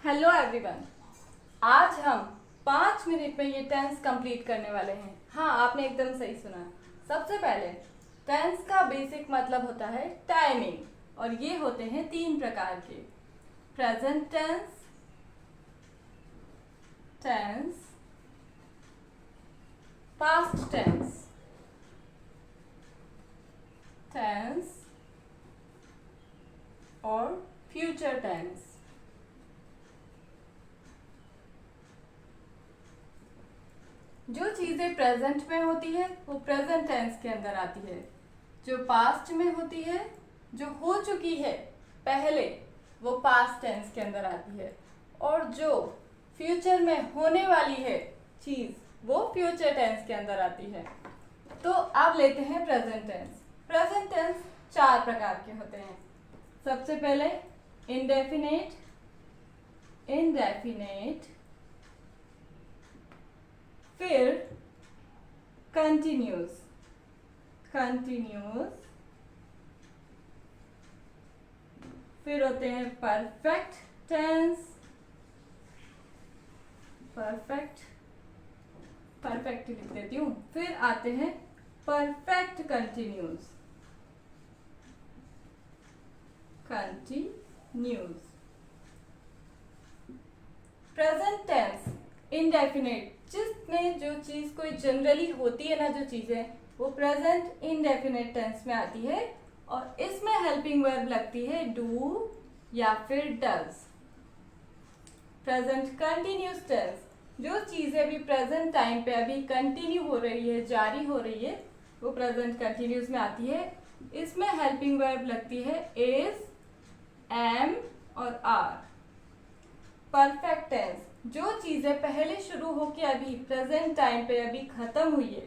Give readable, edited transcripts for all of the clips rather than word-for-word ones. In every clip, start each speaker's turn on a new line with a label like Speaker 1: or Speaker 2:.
Speaker 1: Hello everyone. आज हम 5 minute में ये टेंस कंप्लीट करने वाले हैं। हाँ, आपने एकदम सही सुना। सबसे पहले टेंस का बेसिक मतलब होता है टाइमिंग, और ये होते हैं 3 प्रकार के: present tense, tense, past tense, tense और फ्यूचर टेंस। जो चीज़ें प्रेजेंट में होती है वो प्रेजेंट टेंस के अंदर आती है, जो पास्ट में होती है, जो हो चुकी है पहले, वो पास्ट टेंस के अंदर आती है, और जो फ्यूचर में होने वाली है चीज़ वो फ्यूचर टेंस के अंदर आती है। तो अब लेते हैं प्रेजेंट टेंस। प्रेजेंट टेंस 4 प्रकार के होते हैं। सबसे पहले इंडेफिनेट, इंडेफिनेट, फिर कंटिन्यूस, कंटिन्यूस, फिर होते हैं परफेक्ट टेंस, परफेक्ट, परफेक्ट लिख देती हूँ। फिर आते हैं perfect continuous, continuous. Present tense indefinite, जिसमें जो चीज़ कोई जनरली होती है ना, जो चीज़ें, वो प्रेजेंट इंडेफिनेट टेंस में आती है, और इसमें हेल्पिंग वर्ब लगती है डू या फिर डज। प्रेजेंट कंटिन्यूस टेंस, जो चीज़ें अभी प्रेजेंट टाइम पे अभी कंटिन्यू हो रही है, जारी हो रही है, वो प्रेजेंट कंटिन्यूस में आती है। इसमें हेल्पिंग वर्ब लगती है इज, एम और आर। परफेक्ट टेंस, जो चीज़ें पहले शुरू होकर अभी प्रेजेंट टाइम पे अभी ख़त्म हुई है,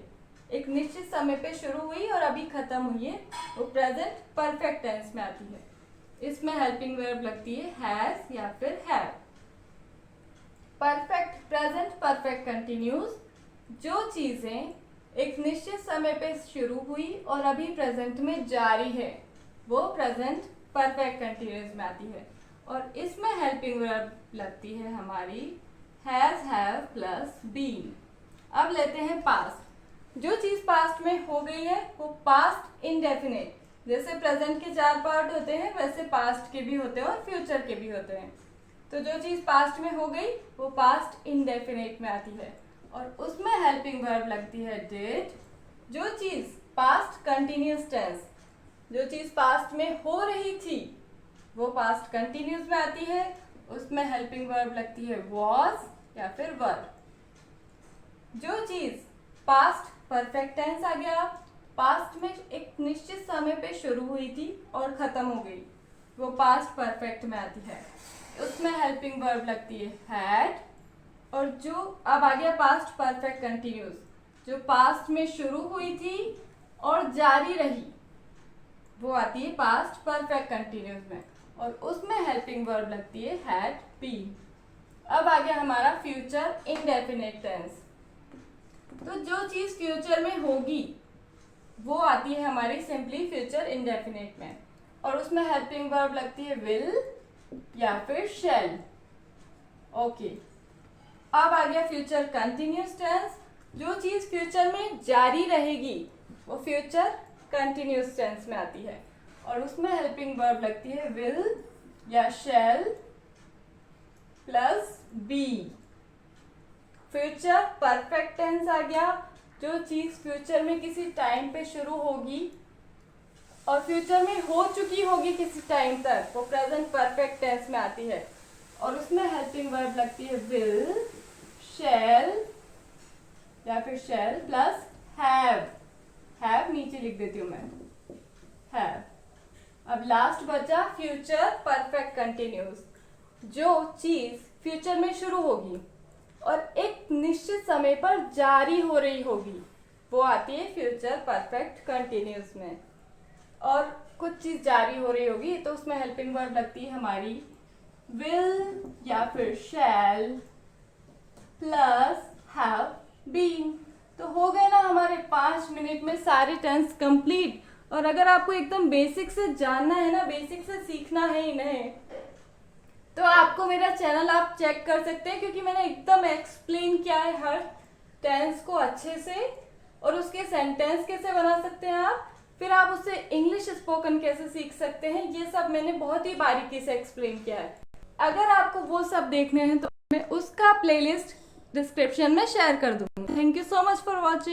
Speaker 1: एक निश्चित समय पे शुरू हुई और अभी ख़त्म हुई है, वो प्रेजेंट परफेक्ट टेंस में आती है। इसमें हेल्पिंग वर्ब लगती है हैज़ या फिर have. Perfect present perfect continuous, जो चीज़ें एक निश्चित समय पे शुरू हुई और अभी प्रेजेंट में जारी है, वो प्रेजेंट परफेक्ट कंटिन्यूस में आती है, और इसमें हेल्पिंग वर्ब लगती है हमारी हैज़, हैव प्लस बीन। अब लेते हैं पास्ट। जो चीज़ पास्ट में हो गई है वो पास्ट इंडेफिनेट, जैसे प्रेजेंट के 4 पार्ट होते हैं वैसे पास्ट के भी होते हैं और फ्यूचर के भी होते हैं। तो जो चीज़ पास्ट में हो गई वो पास्ट इंडेफिनेट में आती है, और उसमें हेल्पिंग वर्ब लगती है डिड। जो चीज़ पास्ट कंटिन्यूस टेंस, जो चीज़ पास्ट में हो रही थी वो पास्ट कंटिन्यूस में आती है, उसमें हेल्पिंग वर्ब लगती है वॉज या फिर वर। जो चीज़ पास्ट परफेक्ट टेंस आ गया, पास्ट में एक निश्चित समय पे शुरू हुई थी और ख़त्म हो गई, वो पास्ट परफेक्ट में आती है, उसमें हेल्पिंग वर्ब लगती है हैड। और जो अब आ गया पास्ट परफेक्ट कंटिन्यूस, जो पास्ट में शुरू हुई थी और जारी रही, वो आती है पास्ट परफेक्ट कंटिन्यूस में, और उसमें हेल्पिंग वर्ब लगती है हैड बीन। अब आ गया हमारा फ्यूचर इंडेफिनेट टेंस। तो जो चीज़ फ्यूचर में होगी वो आती है हमारी सिंपली फ्यूचर इंडेफिनेट में, और उसमें हेल्पिंग वर्ब लगती है विल या फिर शैल। ओके, अब आ गया फ्यूचर कंटिन्यूस टेंस। जो चीज़ फ्यूचर में जारी रहेगी वो फ्यूचर कंटिन्यूस टेंस में आती है, और उसमें हेल्पिंग वर्ब लगती है विल या shall plus B. Future perfect tense आ गया, जो चीज़ फ्यूचर में किसी टाइम पे शुरू होगी और फ्यूचर में हो चुकी होगी किसी टाइम तक, वो प्रेजेंट परफेक्ट टेंस में आती है, और उसमें हेल्पिंग वर्ब लगती है विल, शैल या फिर शैल प्लस हैव। हैव नीचे लिख देती हूँ मैं, हैव। अब लास्ट बचा फ्यूचर परफेक्ट कंटिन्यूस, जो चीज़ फ्यूचर में शुरू होगी और एक निश्चित समय पर जारी हो रही होगी, वो आती है फ्यूचर परफेक्ट कंटिन्यूस में। और कुछ चीज़ जारी हो रही होगी तो उसमें हेल्पिंग वर्ब लगती है हमारी विल या फिर शैल प्लस हैव बीन। तो हो गए ना हमारे 5 मिनट में सारे टेंस कंप्लीट। और अगर आपको एकदम बेसिक से जानना है ना, बेसिक से सीखना है इन्हें, तो आपको मेरा चैनल आप चेक कर सकते हैं, क्योंकि मैंने एकदम एक्सप्लेन किया है हर टेंस को अच्छे से, और उसके सेंटेंस कैसे बना सकते हैं आप, फिर आप उससे इंग्लिश स्पोकन कैसे सीख सकते हैं, ये सब मैंने बहुत ही बारीकी से एक्सप्लेन किया है। अगर आपको वो सब देखने हैं तो मैं उसका प्लेलिस्ट डिस्क्रिप्शन में शेयर कर दूंगी। Thank you so much for watching.